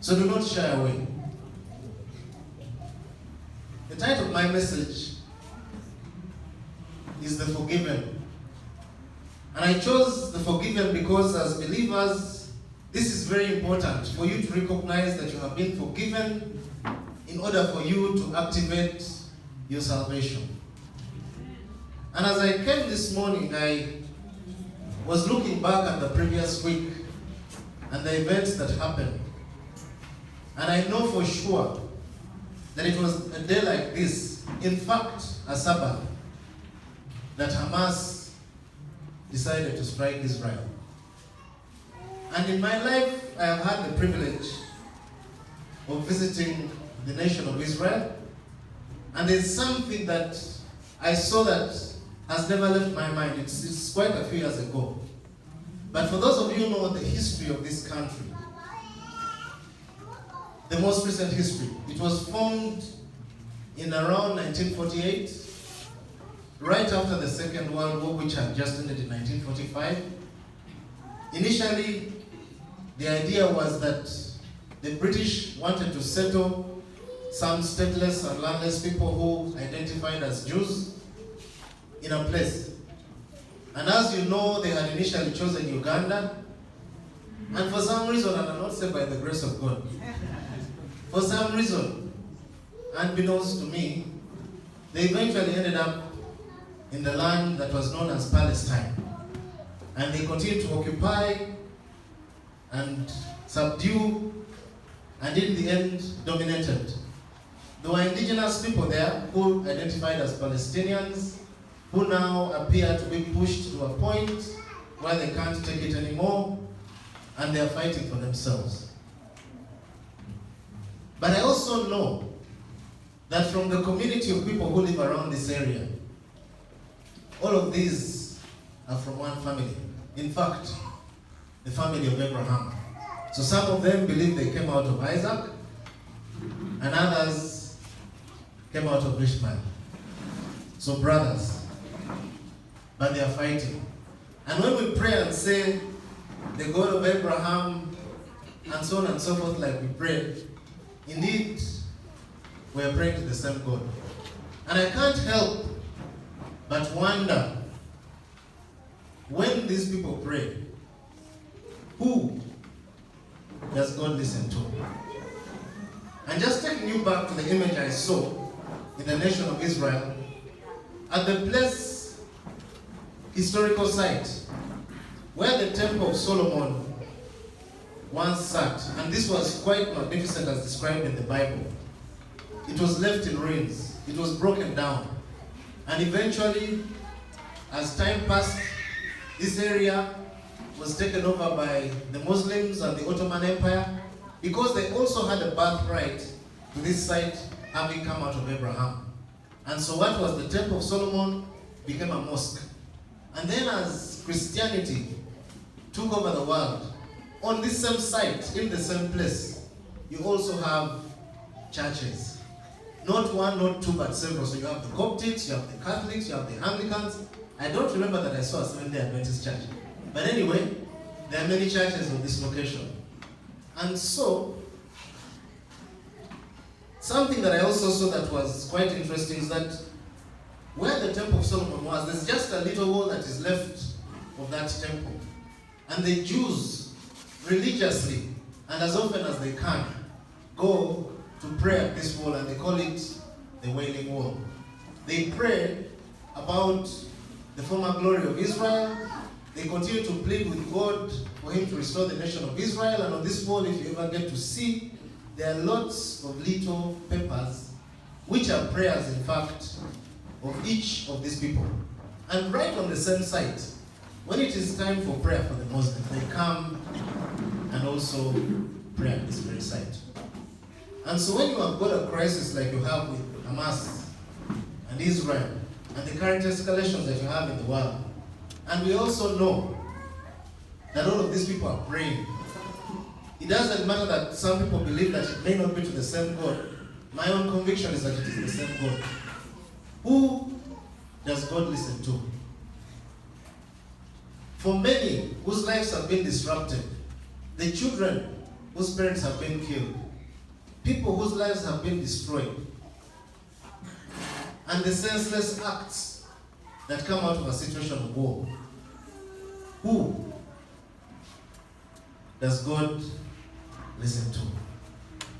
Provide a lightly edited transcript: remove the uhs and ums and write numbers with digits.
So do not shy away. The title of my message is The Forgiven. And I chose The Forgiven because as believers, this is very important for you to recognize that you have been forgiven in order for you to activate your salvation. And as I came this morning, I was looking back at the previous week and the events that happened. And I know for sure that it was a day like this, in fact, a Sabbath, that Hamas decided to strike Israel. And in my life, I have had the privilege of visiting the nation of Israel. And there's something that I saw that has never left my mind. It's quite a few years ago. But for those of you who know the history of this country, the most recent history, it was formed in around 1948, right after the Second World War, which had just ended in 1945. Initially, the idea was that the British wanted to settle some stateless and landless people who identified as Jews in a place. And as you know, they had initially chosen Uganda. And for some reason, and I'm not saying by the grace of God, for some reason, unbeknownst to me, they eventually ended up in the land that was known as Palestine. And they continued to occupy and subdue, and in the end, dominated. There were indigenous people there who identified as Palestinians, who now appear to be pushed to a point where they can't take it anymore, and they are fighting for themselves. But I also know that from the community of people who live around this area, all of these are from one family. In fact, the family of Abraham. So some of them believe they came out of Isaac, and others came out of Ishmael. So brothers, but they are fighting. And when we pray and say, the God of Abraham, and so on and so forth, like we pray, indeed, we are praying to the same God. And I can't help but wonder, when these people pray, who does God listen to? And just taking you back to the image I saw in the nation of Israel, at the place, historical site, where the Temple of Solomon once sat, and this was quite magnificent as described in the Bible. It was left in ruins. It was broken down. And eventually, as time passed, this area was taken over by the Muslims and the Ottoman Empire, because they also had a birthright to this site, having come out of Abraham. And so what was the Temple of Solomon became a mosque. And then as Christianity took over the world, on this same site, in the same place, you also have churches. Not one, not two, but several. So you have the Coptics, you have the Catholics, you have the Anglicans. I don't remember that I saw a Seventh-day Adventist church. But anyway, there are many churches on this location. And so, something that I also saw that was quite interesting is that where the Temple of Solomon was, there's just a little wall that is left of that temple. And the Jews religiously, and as often as they can, go to pray at this wall, and they call it the Wailing Wall. They pray about the former glory of Israel. They continue to plead with God for him to restore the nation of Israel. And on this wall, if you ever get to see, there are lots of little papers, which are prayers, in fact, of each of these people. And right on the same site, when it is time for prayer for the Muslims, they come and also pray at this very site. And so when you have got a crisis like you have with Hamas and Israel, and the current escalations that you have in the world, and we also know that all of these people are praying, it doesn't matter that some people believe that it may not be to the same God. My own conviction is that it is the same God. Who does God listen to? For many whose lives have been disrupted, the children whose parents have been killed, people whose lives have been destroyed, and the senseless acts that come out of a situation of war. Who does God listen to?